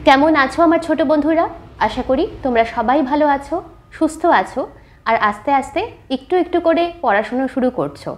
কেমন আছো আমার ছোট বন্ধুরা? আশা করি তোমরা সবাই ভালো আছো, সুস্থ আছো আর আস্তে আস্তে একটু একটু করে পড়াশোনা শুরু করছো।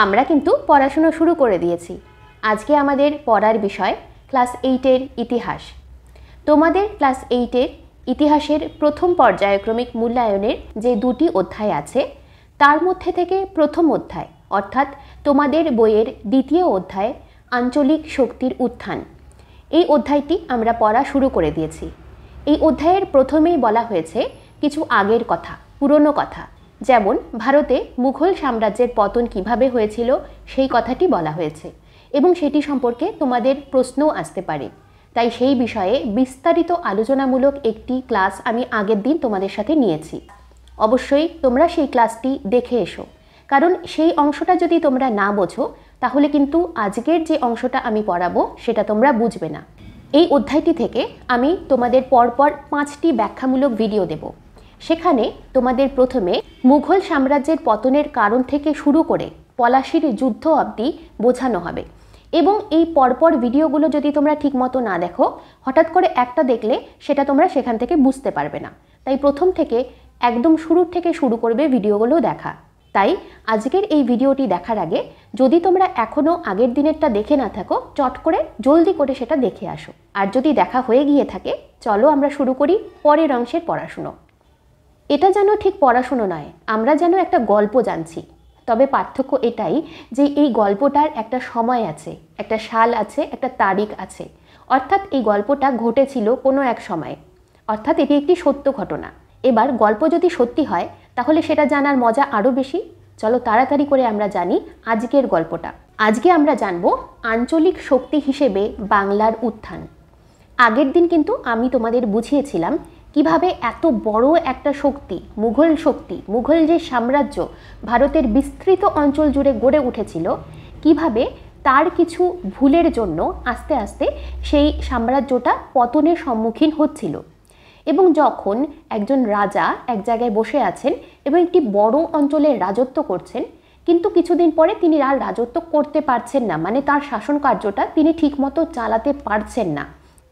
আমরা কিন্তু পড়াশোনা শুরু করে দিয়েছি। আজকে আমাদের পড়ার বিষয় ক্লাস 8-এর ইতিহাস। তোমাদের ক্লাস 8-এর ইতিহাসের প্রথম পর্যায়ক্রমিক মূল্যায়নের যে দুটি অধ্যায় আছে তার মধ্যে থেকে প্রথম অধ্যায় অর্থাৎ তোমাদের বইয়ের দ্বিতীয় অধ্যায় আঞ্চলিক শক্তির উত্থান, এই অধ্যায়টি আমরা পড়া শুরু করে দিয়েছি। এই অধ্যায়ের প্রথমেই বলা হয়েছে কিছু আগের কথা, পুরনো কথা, যেমন ভারতে মুঘল সাম্রাজ্যের পতন কিভাবে হয়েছিল সেই কথাটি বলা হয়েছে এবং সেটি সম্পর্কে তোমাদের প্রশ্নও আসতে পারে। তাই সেই বিষয়ে বিস্তারিত আলোচনামূলক একটি ক্লাস আমি আগের দিন তোমাদের সাথে নিয়েছি। অবশ্যই তোমরা সেই ক্লাসটি দেখে এসো, কারণ সেই অংশটা যদি তোমরা না বোঝো তাহলে কিন্তু আজকের যে অংশটা আমি পড়াবো সেটা তোমরা বুঝবে না। এই অধ্যায়টি থেকে আমি তোমাদের পরপর 5টি ব্যাখ্যামূলক ভিডিও দেব। সেখানে তোমাদের প্রথমে মুঘল সাম্রাজ্যের পতনের কারণ থেকে শুরু করে পলাশির যুদ্ধ অবধি বোঝানো হবে এবং এই পরপর ভিডিওগুলো যদি তোমরা ঠিকমতো না দেখো, হঠাৎ করে একটা দেখলে সেটা তোমরা সেখান থেকে বুঝতে পারবে না। তাই প্রথম থেকে একদম শুরুর থেকে শুরু করবে ভিডিওগুলো দেখা। তাই আজকের এই ভিডিওটি দেখার আগে যদি তোমরা এখনও আগের দিনেরটা দেখে না থাকো, চট করে জলদি করে সেটা দেখে আসো। আর যদি দেখা হয়ে গিয়ে থাকে, চলো আমরা শুরু করি পরের অংশের পড়াশুনো। এটা যেন ঠিক পড়াশুনো নয়, আমরা যেন একটা গল্প জানছি। তবে পার্থক্য এটাই যে এই গল্পটার একটা সময় আছে, একটা সাল আছে, একটা তারিখ আছে। অর্থাৎ এই গল্পটা ঘটেছিল কোনো এক সময়ে, অর্থাৎ এটি একটি সত্য ঘটনা। এবার গল্প যদি সত্যি হয় তাহলে সেটা জানার মজা আরও বেশি। চলো তাড়াতাড়ি করে আমরা জানি আজকের গল্পটা। আজকে আমরা জানবো আঞ্চলিক শক্তি হিসেবে বাংলার উত্থান। আগের দিন কিন্তু আমি তোমাদের বুঝিয়েছিলাম কিভাবে এত বড় একটা শক্তি, মুঘল যে সাম্রাজ্য ভারতের বিস্তৃত অঞ্চল জুড়ে গড়ে উঠেছিল, কিভাবে তার কিছু ভুলের জন্য আস্তে আস্তে সেই সাম্রাজ্যটা পতনের সম্মুখীন হচ্ছিল। এবং যখন একজন রাজা এক জায়গায় বসে আছেন এবং একটি বড় অঞ্চলে রাজত্ব করছেন, কিন্তু কিছুদিন পরে তিনি আর রাজত্ব করতে পারছেন না, মানে তার শাসন কার্যটা তিনি ঠিকমতো চালাতে পারছেন না।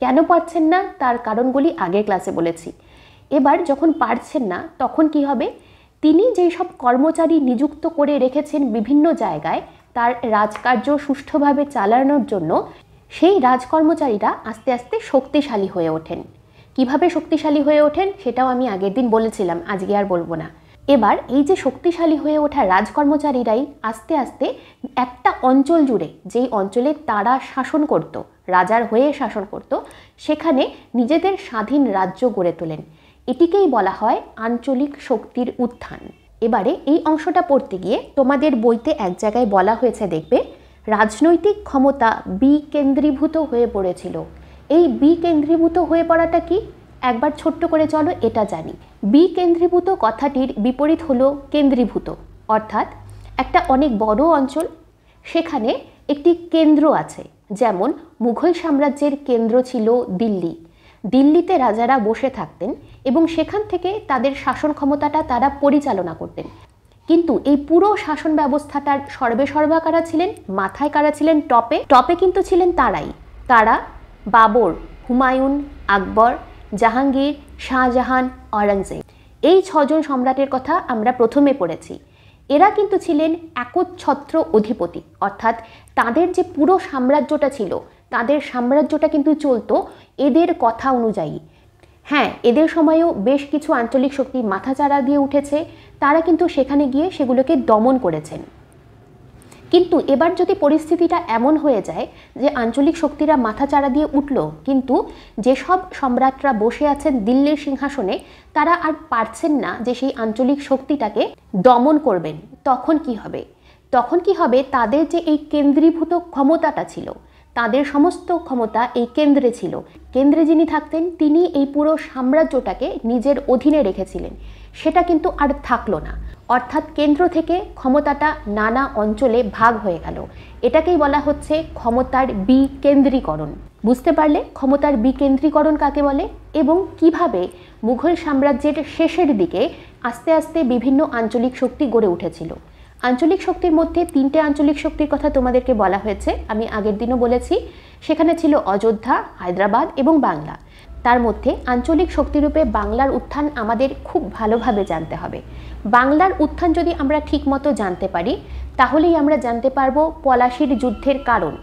কেন পারছেন না তার কারণগুলি আগের ক্লাসে বলেছি। এবার যখন পারছেন না তখন কি হবে, তিনি যেই সব কর্মচারী নিযুক্ত করে রেখেছেন বিভিন্ন জায়গায় তার রাজকার্য সুষ্ঠুভাবে চালানোর জন্য, সেই রাজকর্মচারীরা আস্তে আস্তে শক্তিশালী হয়ে ওঠেন। কিভাবে শক্তিশালী হয়ে ওঠেন সেটাও আমি আগের দিন বলেছিলাম, আজকে আর বলবো না। এবার এই যে শক্তিশালী হয়ে ওঠা রাজকর্মচারীরাই আস্তে আস্তে একটা অঞ্চল জুড়ে, যেই অঞ্চলে তারা শাসন করত, রাজার হয়ে শাসন করত, সেখানে নিজেদের স্বাধীন রাজ্য গড়ে তোলেন। এটিকেই বলা হয় আঞ্চলিক শক্তির উত্থান। এবারে এই অংশটা পড়তে গিয়ে তোমাদের বইতে এক জায়গায় বলা হয়েছে, দেখবে রাজনৈতিক ক্ষমতা বিকেন্দ্রীভূত হয়ে পড়েছিল। এই বিকেন্দ্রীভূত হয়ে পড়াটা কি, একবার ছোট্ট করে চলো এটা জানি। বিকেন্দ্রীভূত কথাটির বিপরীত হলো কেন্দ্রীভূত, অর্থাৎ একটা অনেক বড় অঞ্চল, সেখানে একটি কেন্দ্র আছে। যেমন মুঘল সাম্রাজ্যের কেন্দ্র ছিল দিল্লি। দিল্লিতে রাজারা বসে থাকতেন এবং সেখান থেকে তাদের শাসন ক্ষমতাটা তারা পরিচালনা করতেন। কিন্তু এই পুরো শাসন ব্যবস্থাটার সর্বেসর্বা কারা ছিলেন, মাথায় কারা ছিলেন, টপে কিন্তু ছিলেন তারা বাবর, হুমায়ুন, আকবর, জাহাঙ্গীর, শাহজাহান, অরঙ্গজেব। এই 6 জন সম্রাটের কথা আমরা প্রথমে পড়েছি। এরা কিন্তু ছিলেন একচ্ছত্র অধিপতি, অর্থাৎ তাদের যে পুরো সাম্রাজ্যটা ছিল, তাদের সাম্রাজ্যটা কিন্তু চলতো এদের কথা অনুযায়ী। হ্যাঁ, এদের সময়েও বেশ কিছু আঞ্চলিক শক্তি মাথাচাড়া দিয়ে উঠেছে, তারা কিন্তু সেখানে গিয়ে সেগুলোকে দমন করেছেন। কিন্তু এবার যদি পরিস্থিতিটা এমন হয়ে যায় যে আঞ্চলিক শক্তিরা মাথাচাড়া দিয়ে উঠল, কিন্তু যেসব সম্রাটরা বসে আছেন দিল্লির সিংহাসনে তারা আর পারছেন না যে সেই আঞ্চলিক শক্তিটাকে দমন করবেন, তখন কি হবে, তাদের যে এই কেন্দ্রীভূত ক্ষমতাটা ছিল, তাদের সমস্ত ক্ষমতা এই কেন্দ্রে ছিল। কেন্দ্রে যিনি থাকতেন তিনি এই পুরো সাম্রাজ্যটাকে নিজের অধীনে রেখেছিলেন, সেটা কিন্তু আর থাকলো না। অর্থাৎ কেন্দ্র থেকে ক্ষমতাটা নানা অঞ্চলে ভাগ হয়ে গেল। এটাকেই বলা হচ্ছে ক্ষমতার বিকেন্দ্রীকরণ। বুঝতে পারলে ক্ষমতার বিকেন্দ্রীকরণ কাকে বলে এবং কিভাবে মুঘল সাম্রাজ্যের শেষের দিকে আস্তে আস্তে বিভিন্ন আঞ্চলিক শক্তি গড়ে উঠেছিল। আঞ্চলিক শক্তির মধ্যে 3টে আঞ্চলিক শক্তির কথা তোমাদেরকে বলা হয়েছে, আমি আগের দিনও বলেছি। সেখানে ছিল অযোধ্যা, হায়দ্রাবাদ এবং বাংলা। তার মধ্যে আঞ্চলিক শক্তিরূপে বাংলার উত্থান আমাদের খুব ভালোভাবে জানতে হবে। বাংলার উত্থান যদি আমরা ঠিকমতো জানতে পারি তাহলেই আমরা জানতে পারবো পলাশীর যুদ্ধের কারণ,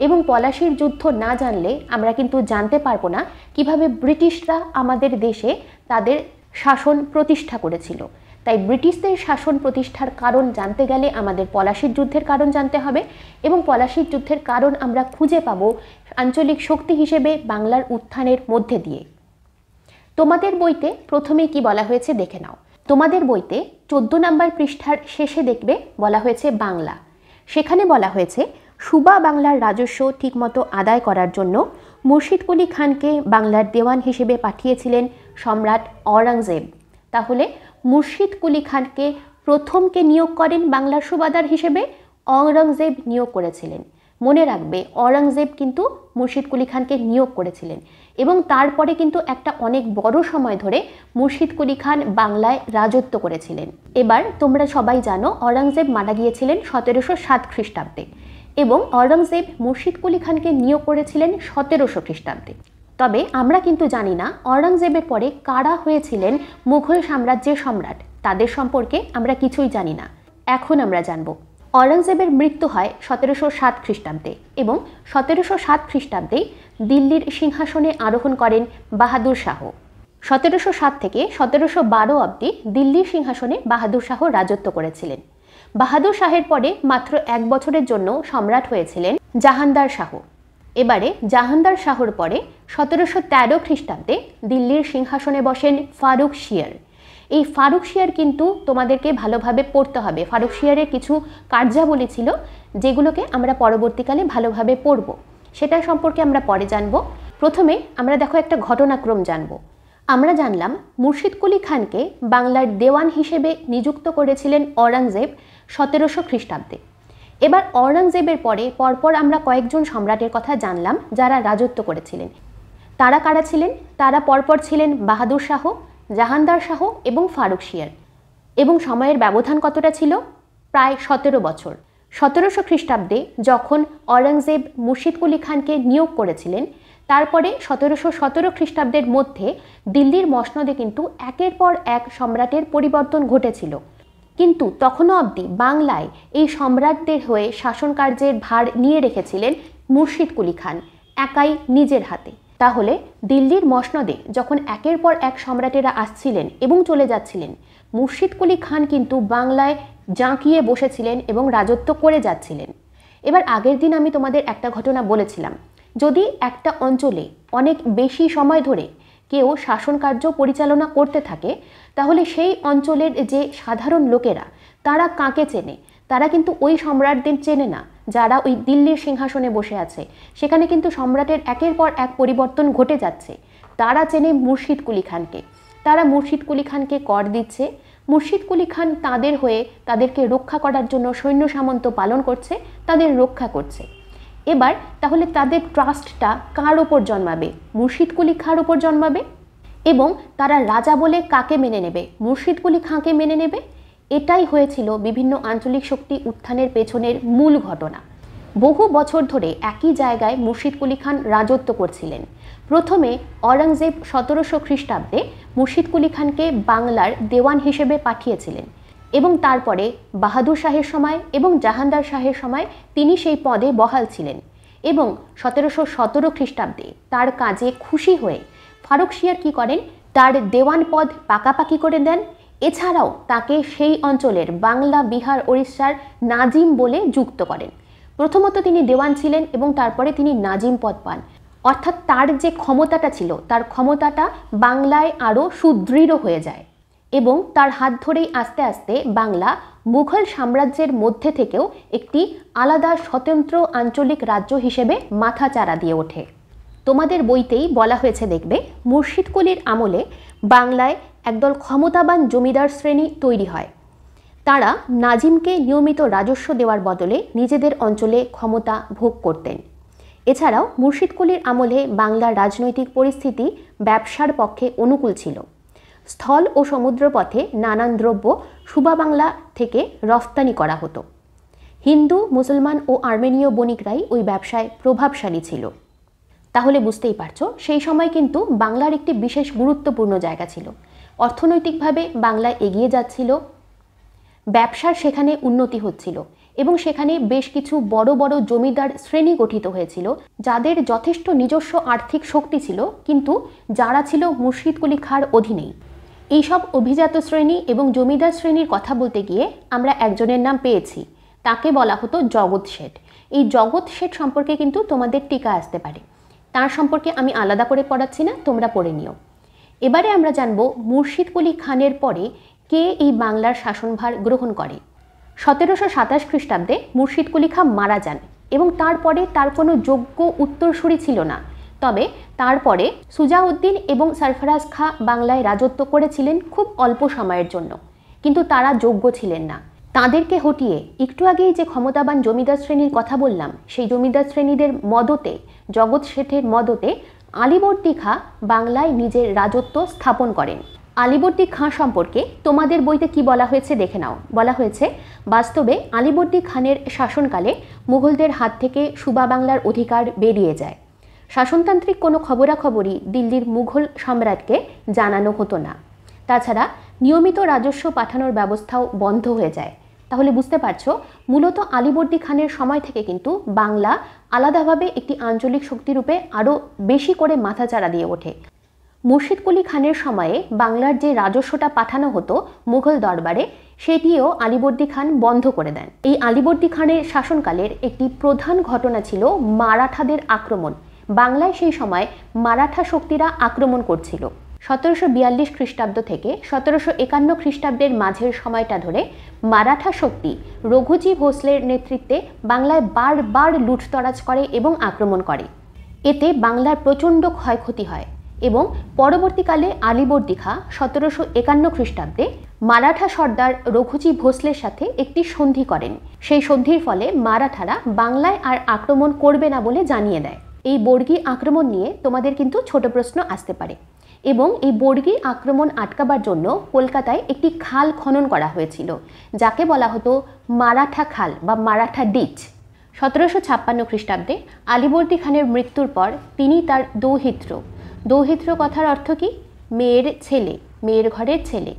এবং পলাশীর যুদ্ধ না জানলে আমরা কিন্তু জানতে পারবো না কিভাবে ব্রিটিশরা আমাদের দেশে তাদের শাসন প্রতিষ্ঠা করেছিল। তাই ব্রিটিশদের শাসন প্রতিষ্ঠার কারণ জানতে গেলে আমাদের পলাশীর যুদ্ধের কারণ জানতে হবে, এবং পলাশীর যুদ্ধের কারণ আমরা খুঁজে পাবো আঞ্চলিক শক্তি হিসেবে বাংলার উত্থানের মধ্যে দিয়ে। তোমাদের বইতে প্রথমে কি বলা হয়েছে দেখে নাও। তোমাদের বইতে 14 নম্বর পৃষ্ঠার শেষে দেখবে বলা হয়েছে বাংলা। সেখানে বলা হয়েছে সুবা বাংলার রাজস্ব ঠিকমতো আদায় করার জন্য মুর্শিদ কুলি খানকে বাংলার দেওয়ান হিসেবে পাঠিয়েছিলেন সম্রাট অরঙ্গজেব। তাহলে মুর্শিদ কুলি খানকে প্রথমকে নিয়োগ করেন বাংলার সুবাদার হিসেবে অরঙ্গজেব নিয়োগ করেছিলেন। মনে রাখবে অরঙ্গজেব কিন্তু মুর্শিদ কুলি খানকে নিয়োগ করেছিলেন, এবং তারপরে কিন্তু একটা অনেক বড় সময় ধরে মুর্শিদ কুলি খান বাংলায় রাজত্ব করেছিলেন। এবার তোমরা সবাই জানো অরঙ্গজেব মারা গিয়েছিলেন 1707 খ্রিস্টাব্দে, এবং অরঙ্গজেব মুর্শিদ কুলি খানকে নিয়োগ করেছিলেন 1700 খ্রিস্টাব্দে। তবে আমরা কিন্তু জানি না অরঙ্গজেবের পরে কারা হয়েছিলেন মুঘল সাম্রাজ্যের সম্রাট, তাদের সম্পর্কে আমরা কিছুই জানি না। এখন আমরা জানব। অরঙ্গজেবের মৃত্যু হয় 1707 খ্রিস্টাব্দে, এবং 1707 খ্রিস্টাব্দেই দিল্লির সিংহাসনে আরোহণ করেন বাহাদুর শাহ। 1707 থেকে 1712 অবধি দিল্লির সিংহাসনে বাহাদুর শাহ রাজত্ব করেছিলেন। বাহাদুর শাহের পরে মাত্র 1 বছরের জন্য সম্রাট হয়েছিলেন জাহানদার শাহ। এবারে জাহানদার শাহর পরে 1713 খ্রিস্টাব্দে দিল্লির সিংহাসনে বসেন ফারুক শিয়ার। এই ফারুক শিয়ার কিন্তু তোমাদেরকে ভালোভাবে পড়তে হবে। ফারুক শিয়ারের কিছু কার্যাবলী ছিল যেগুলোকে আমরা পরবর্তীকালে ভালোভাবে পড়ব, সেটা সম্পর্কে আমরা পরে জানব। প্রথমে আমরা দেখো একটা ঘটনাক্রম জানব। আমরা জানলাম মুর্শিদ কুলি খানকে বাংলার দেওয়ান হিসেবে নিযুক্ত করেছিলেন অরঙ্গজেব 1700 খ্রিস্টাব্দে। এবার অরঙ্গজেবের পরে পরপর আমরা কয়েকজন সম্রাটের কথা জানলাম যারা রাজত্ব করেছিলেন। তারা কারা ছিলেন? তারা পরপর ছিলেন বাহাদুর শাহ, জাহানদার শাহ এবং ফারুক শিয়ার। এবং সময়ের ব্যবধান কতটা ছিল? প্রায় 17 বছর। 1700 খ্রিস্টাব্দে যখন অরঙ্গজেব মুর্শিদ কুলি খানকে নিয়োগ করেছিলেন, তারপরে 1717 খ্রিস্টাব্দের মধ্যে দিল্লির মসনদে কিন্তু একের পর এক সম্রাটের পরিবর্তন ঘটেছিল। কিন্তু তখনও অবধি বাংলায় এই সম্রাটদের হয়ে শাসন কার্যের ভার নিয়ে রেখেছিলেন মুর্শিদ কুলি খান একাই নিজের হাতে। তাহলে দিল্লির মসনদে যখন একের পর এক সম্রাটেরা আসছিলেন এবং চলে যাচ্ছিলেন, মুর্শিদ কুলি খান কিন্তু বাংলায় জাঁকিয়ে বসেছিলেন এবং রাজত্ব করে যাচ্ছিলেন। এবার আগের দিন আমি তোমাদের একটা ঘটনা বলেছিলাম, যদি একটা অঞ্চলে অনেক বেশি সময় ধরে কেউ শাসন কার্য পরিচালনা করতে থাকে, তাহলে সেই অঞ্চলের যে সাধারণ লোকেরা তারা কাকে চেনে? তারা কিন্তু ওই সম্রাটদের চেনে না যারা ওই দিল্লির সিংহাসনে বসে আছে। সেখানে কিন্তু সম্রাটের একের পর এক পরিবর্তন ঘটে যাচ্ছে। তারা চেনে মুর্শিদ কুলি খানকে। তারা মুর্শিদ কুলি খানকে কর দিচ্ছে। মুর্শিদ কুলি খান তাদের হয়ে তাদেরকে রক্ষা করার জন্য সৈন্য সামন্ত পালন করছে, তাদের রক্ষা করছে। এবার তাহলে তাদের ট্রাস্টটা কার ওপর জন্মাবে? মুর্শিদ কুলি খাঁর ওপর জন্মাবে। এবং তারা রাজা বলে কাকে মেনে নেবে? মুর্শিদ কুলি খাঁকে মেনে নেবে। এটাই হয়েছিল বিভিন্ন আঞ্চলিক শক্তি উত্থানের পেছনের মূল ঘটনা। বহু বছর ধরে একই জায়গায় মুর্শিদ কুলি খান রাজত্ব করছিলেন। প্রথমে অরঙ্গজেব 1700 খ্রিস্টাব্দে মুর্শিদ কুলি খানকে বাংলার দেওয়ান হিসেবে পাঠিয়েছিলেন, এবং তারপরে বাহাদুর শাহের সময় এবং জাহানদার শাহের সময় তিনি সেই পদে বহাল ছিলেন। এবং 1717 খ্রিস্টাব্দে তার কাজে খুশি হয়ে ফারুক শিয়ার কী করেন? তার দেওয়ান পদ পাকাপাকি করে দেন। এছাড়াও তাকে সেই অঞ্চলের বাংলা, বিহার, ওড়িশার নাজিম বলে যুক্ত করেন। প্রথমত তিনি দেওয়ান ছিলেন এবং তারপরে তিনি নাজিম পদ পান। অর্থাৎ তার যে ক্ষমতাটা ছিল, তার ক্ষমতাটা বাংলায় আরও সুদৃঢ় হয়ে যায়, এবং তার হাত ধরেই আস্তে আস্তে বাংলা মুঘল সাম্রাজ্যের মধ্যে থেকেও একটি আলাদা স্বতন্ত্র আঞ্চলিক রাজ্য হিসেবে মাথাচাড়া দিয়ে ওঠে। তোমাদের বইতেই বলা হয়েছে দেখবে, মুর্শিদ কুলির আমলে বাংলায় একদল ক্ষমতাবান জমিদার শ্রেণী তৈরি হয়। তারা নাজিমকে নিয়মিত রাজস্ব দেওয়ার বদলে নিজেদের অঞ্চলে ক্ষমতা ভোগ করতেন। এছাড়াও মুর্শিদ কুলির আমলে বাংলার রাজনৈতিক পরিস্থিতি ব্যবসার পক্ষে অনুকূল ছিল। স্থল ও সমুদ্রপথে নানান দ্রব্য সুবা বাংলা থেকে রফতানি করা হতো। হিন্দু, মুসলমান ও আর্মেনীয় বণিকরাই ওই ব্যবসায় প্রভাবশালী ছিল। তাহলে বুঝতেই পারছো সেই সময় কিন্তু বাংলার একটি বিশেষ গুরুত্বপূর্ণ জায়গা ছিল। অর্থনৈতিকভাবে বাংলা এগিয়ে যাচ্ছিল, ব্যবসার সেখানে উন্নতি হচ্ছিল এবং সেখানে বেশ কিছু বড় বড় জমিদার শ্রেণী গঠিত হয়েছিল, যাদের যথেষ্ট নিজস্ব আর্থিক শক্তি ছিল, কিন্তু যারা ছিল মুর্শিদ কুলি খাঁর অধীনেই। এইসব অভিজাত শ্রেণী এবং জমিদার শ্রেণীর কথা বলতে গিয়ে আমরা একজনের নাম পেয়েছি, তাকে বলা হতো জগৎ শেঠ। এই জগৎ শেঠ সম্পর্কে কিন্তু তোমাদের টিকা আসতে পারে, তার সম্পর্কে আমি আলাদা করে পড়াচ্ছি না, তোমরা পড়ে নিও। এবারে আমরা জানব মুর্শিদ কুলি খানের পরে কে এই বাংলার শাসনভার গ্রহণ করে। 1727 খ্রিস্টাব্দে মুর্শিদ কুলি খাঁ মারা যান এবং তারপরে তার কোনো যোগ্য উত্তরসূরি ছিল না। তবে তারপরে সুজাউদ্দিন এবং সরফরাজ খাঁ বাংলায় রাজত্ব করেছিলেন খুব অল্প সময়ের জন্য, কিন্তু তারা যোগ্য ছিলেন না। তাদেরকে হটিয়ে একটু আগেই যে ক্ষমতাবান জমিদার শ্রেণীর কথা বললাম, সেই জমিদার শ্রেণীদের মদতে, জগৎ শেঠের মদতে আলীবর্দী খাঁ বাংলায় নিজের রাজত্ব স্থাপন করেন। আলীবর্দী খাঁ সম্পর্কে তোমাদের বইতে কি বলা হয়েছে দেখে নাও। বলা হয়েছে, বাস্তবে আলীবর্দী খানের শাসনকালে মুঘলদের হাত থেকে সুবা বাংলার অধিকার বেরিয়ে যায়। শাসনতান্ত্রিক কোনো খবরাখবরই দিল্লির মুঘল সম্রাটকে জানানো হতো না। তাছাড়া নিয়মিত রাজস্ব পাঠানোর ব্যবস্থাও বন্ধ হয়ে যায়। তাহলে বুঝতে পারছো, মূলত আলীবর্দী খানের সময় থেকে কিন্তু বাংলা আলাদাভাবে একটি আঞ্চলিক শক্তিরূপে আরও বেশি করে মাথাচাড়া দিয়ে ওঠে। মুর্শিদ কুলি খানের সময়ে বাংলার যে রাজস্বটা পাঠানো হতো মুঘল দরবারে, সেটিও আলীবর্দী খান বন্ধ করে দেন। এই আলীবর্দী খানের শাসনকালের একটি প্রধান ঘটনা ছিল মারাঠাদের আক্রমণ। বাংলায় সেই সময় মারাঠা শক্তিরা আক্রমণ করছিল। 1742 খ্রিস্টাব্দ থেকে 1751 খ্রিস্টাব্দের মাঝের সময়টা ধরে মারাঠা শক্তি রঘুজি ভোসলের নেতৃত্বে বাংলায় বারবার লুটতরাজ করে এবং আক্রমণ করে। এতে বাংলার প্রচণ্ড ক্ষয়ক্ষতি হয় এবং পরবর্তীকালে আলীবর্দী খাঁ 1751 খ্রিস্টাব্দে মারাঠা সর্দার রঘুজি ভোসলের সাথে একটি সন্ধি করেন। সেই সন্ধির ফলে মারাঠারা বাংলায় আর আক্রমণ করবে না বলে জানিয়ে দেয়। এই বর্গী আক্রমণ নিয়ে তোমাদের কিন্তু ছোট প্রশ্ন আসতে পারে এবং এই বর্গী আক্রমণ আটকাবার জন্য কলকাতায় একটি খাল খনন করা হয়েছিল, যাকে বলা হতো মারাঠা খাল বা মারাঠা ডিচ। 1756 খ্রিস্টাব্দে আলীবর্দী খানের মৃত্যুর পর তিনি তার দৌহিত্র কথার অর্থ কি? মেয়ের ছেলে, মেয়ের ঘরের ছেলে,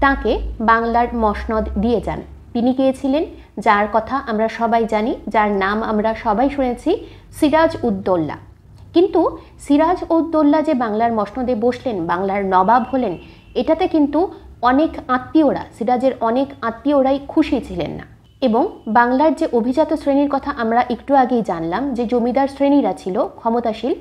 তাকে বাংলার মসনদ দিয়ে যান। তিনি কে ছিলেন? যার কথা আমরা সবাই জানি, যার নাম আমরা সবাই শুনেছি, সিরাজ উদ্দৌলা। কিন্তু সিরাজ উদ্দৌলা যে বাংলার মসনদে বসলেন, বাংলার নবাব হলেন, এটাতে কিন্তু অনেক আত্মীয়রা, সিরাজের অনেক আত্মীয়রাই খুশি ছিলেন না। এবং বাংলার যে অভিজাত শ্রেণীর কথা আমরা একটু আগেই জানলাম, যে জমিদার শ্রেণীরা ছিল ক্ষমতাশীল,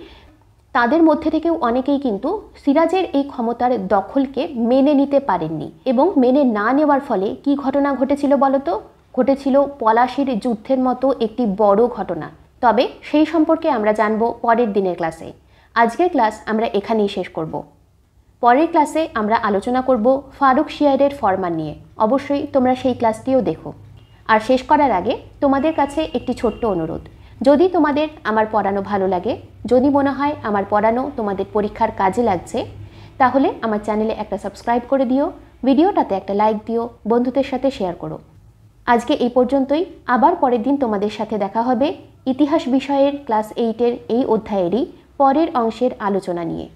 তাদের মধ্যে থেকেও অনেকেই কিন্তু সিরাজের এই ক্ষমতার দখলকে মেনে নিতে পারেননি। এবং মেনে না নেওয়ার ফলে কি ঘটনা ঘটেছিল বলতো? ঘটেছিল পলাশির যুদ্ধের মতো একটি বড় ঘটনা। তবে সেই সম্পর্কে আমরা জানব পরের দিনের ক্লাসে। আজকের ক্লাস আমরা এখানেই শেষ করব। পরের ক্লাসে আমরা আলোচনা করব ফারুক শিয়ারের ফরমান নিয়ে। অবশ্যই তোমরা সেই ক্লাসটিও দেখো। আর শেষ করার আগে তোমাদের কাছে একটি ছোট্ট অনুরোধ, যদি তোমাদের আমার পড়ানো ভালো লাগে, যদি মনে হয় আমার পড়ানো তোমাদের পরীক্ষার কাজে লাগছে, তাহলে আমার চ্যানেলে একটা সাবস্ক্রাইব করে দিও, ভিডিওটাতে একটা লাইক দিও, বন্ধুদের সাথে শেয়ার করো। আজকে এই পর্যন্তই। আবার পরের দিন তোমাদের সাথে দেখা হবে ইতিহাস বিষয়ের ক্লাস 8-এর এই অধ্যায়েরই পরের অংশের আলোচনা নিয়ে।